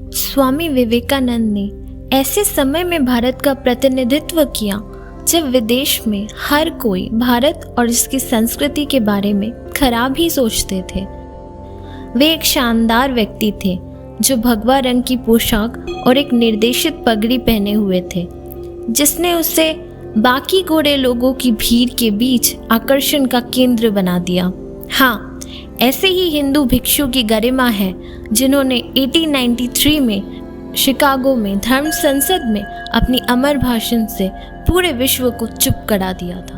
स्वामी विवेकानंद ने ऐसे समय में भारत का प्रतिनिधित्व किया जब विदेश में हर कोई भारत और इसकी संस्कृति के बारे में खराब ही सोचते थे। वे एक शानदार व्यक्ति थे जो भगवा रंग की पोशाक और एक निर्देशित पगड़ी पहने हुए थे, जिसने उसे बाकी गोरे लोगों की भीड़ के बीच आकर्षण का केंद्र बना दिया। हाँ, ऐसे ही हिंदू भिक्षु की गरिमा है जिन्होंने 1893 में शिकागो में धर्म संसद में अपनी अमर भाषण से पूरे विश्व को चुप करा दिया था।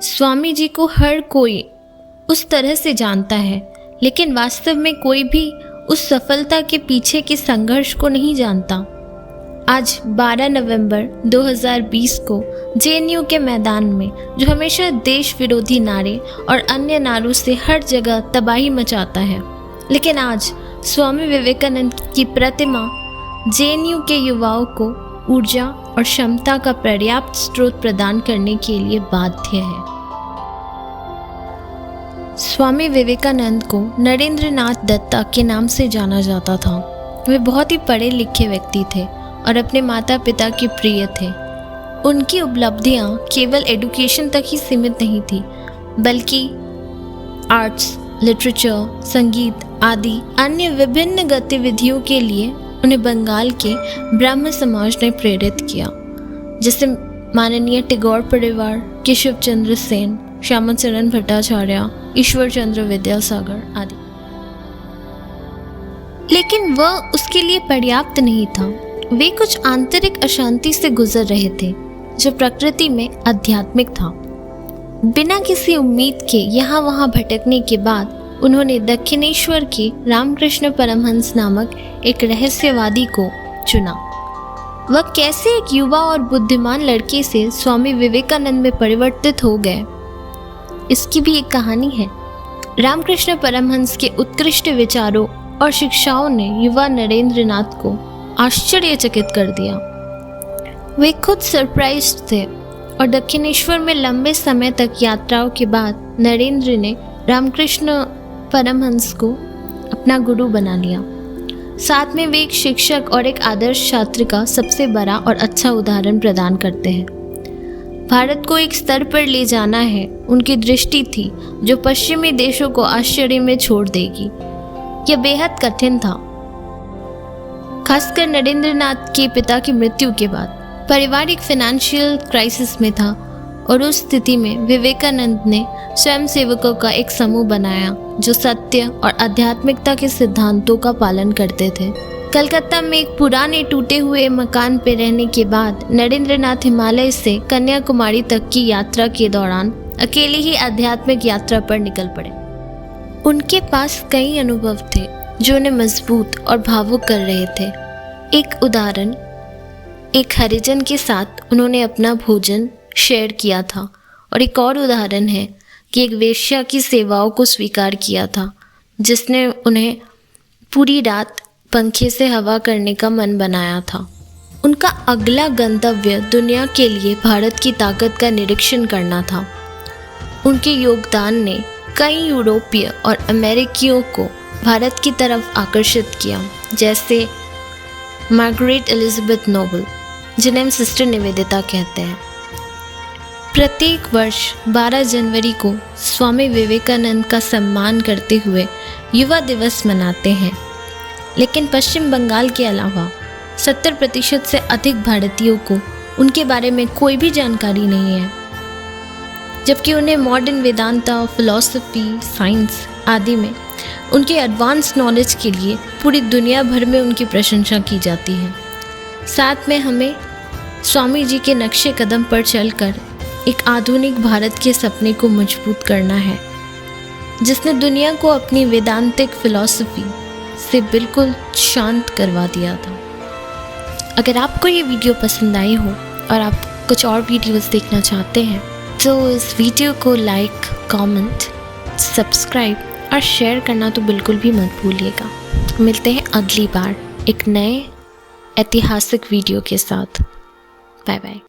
स्वामी जी को हर कोई उस तरह से जानता है, लेकिन वास्तव में कोई भी उस सफलता के पीछे के संघर्ष को नहीं जानता। आज 12 नवंबर 2020 को जेएनयू के मैदान में, जो हमेशा देश विरोधी नारे और अन्य नारों से हर जगह तबाही मचाता है, लेकिन आज स्वामी विवेकानंद की प्रतिमा जेएनयू के युवाओं को ऊर्जा और क्षमता का पर्याप्त स्रोत प्रदान करने के लिए बाध्य है। स्वामी विवेकानंद को नरेंद्रनाथ दत्ता के नाम से जाना जाता था। वे बहुत ही पढ़े लिखे व्यक्ति थे और अपने माता पिता के प्रिय थे। उनकी उपलब्धियां केवल एडुकेशन तक ही सीमित नहीं थी, बल्कि आर्ट्स, लिटरेचर, संगीत आदि अन्य विभिन्न गतिविधियों के लिए उन्हें बंगाल के ब्राह्म समाज ने प्रेरित किया, जैसे माननीय टैगोर परिवार, केशव चंद्र सेन, श्यामाचरण भट्टाचार्य, ईश्वर चंद्र विद्यासागर आदि। लेकिन वह उसके लिए पर्याप्त नहीं था। वे कुछ आंतरिक अशांति से गुजर रहे थे जो प्रकृति में आध्यात्मिक था। बिना किसी उम्मीद के यहाँ वहाँ भटकने के बाद उन्होंने दक्षिणेश्वर के रामकृष्ण परमहंस नामक एक रहस्यवादी को चुना। वह कैसे एक युवा और बुद्धिमान लड़के से स्वामी विवेकानंद में परिवर्तित हो गए, इसकी भी एक कहानी है। रामकृष्ण परमहंस के उत्कृष्ट विचारों और शिक्षाओं ने युवा नरेंद्रनाथ को आश्चर्यचकित कर दिया। वे खुद सरप्राइज्ड थे और दक्षिणेश्वर में लंबे समय तक यात्राओं के बाद नरेंद्र ने रामकृष्ण परमहंस को अपना गुरु बना लिया। साथ में वे एक शिक्षक और एक आदर्श छात्र का सबसे बड़ा और अच्छा उदाहरण प्रदान करते हैं। भारत को एक स्तर पर ले जाना है, उनकी दृष्टि थी जो पश्चिमी देशों को आश्चर्य में छोड़ देगी। यह बेहद कठिन था, खासकर नरेंद्रनाथ के पिता की मृत्यु के बाद। परिवार एक फाइनेंशियल क्राइसिस में था और उस स्थिति में विवेकानंद ने स्वयंसेवकों का एक समूह बनाया जो सत्य और आध्यात्मिकता के सिद्धांतों का पालन करते थे। कलकत्ता में एक पुराने टूटे हुए मकान पर रहने के बाद नरेंद्रनाथ हिमालय से कन्याकुमारी तक की यात्रा के दौरान अकेले ही आध्यात्मिक यात्रा पर निकल पड़े। उनके पास कई अनुभव थे जो उन्हें मजबूत और भावुक कर रहे थे। एक उदाहरण, एक हरिजन के साथ उन्होंने अपना भोजन शेयर किया था, और एक और उदाहरण है कि एक वेश्या की सेवाओं को स्वीकार किया था जिसने उन्हें पूरी रात पंखे से हवा करने का मन बनाया था। उनका अगला गंतव्य दुनिया के लिए भारत की ताकत का निरीक्षण करना था। उनके योगदान ने कई यूरोपीय और अमेरिकियों को भारत की तरफ आकर्षित किया, जैसे मार्गरेट एलिजाबेथ नोबल, जिन्हें हम सिस्टर निवेदिता कहते हैं। प्रत्येक वर्ष 12 जनवरी को स्वामी विवेकानंद का सम्मान करते हुए युवा दिवस मनाते हैं, लेकिन पश्चिम बंगाल के अलावा 70% से अधिक भारतीयों को उनके बारे में कोई भी जानकारी नहीं है, जबकि उन्हें मॉडर्न वेदांता, फिलॉसफी, साइंस आदि में उनके एडवांस नॉलेज के लिए पूरी दुनिया भर में उनकी प्रशंसा की जाती है। साथ में हमें स्वामी जी के नक्शे कदम पर चलकर एक आधुनिक भारत के सपने को मजबूत करना है, जिसने दुनिया को अपनी वेदांतिक फिलॉसफी से बिल्कुल शांत करवा दिया था। अगर आपको ये वीडियो पसंद आई हो और आप कुछ और वीडियोस देखना चाहते हैं तो इस वीडियो को लाइक, कमेंट, सब्सक्राइब और शेयर करना तो बिल्कुल भी मत भूलिएगा। मिलते हैं अगली बार एक नए ऐतिहासिक वीडियो के साथ। Bye bye.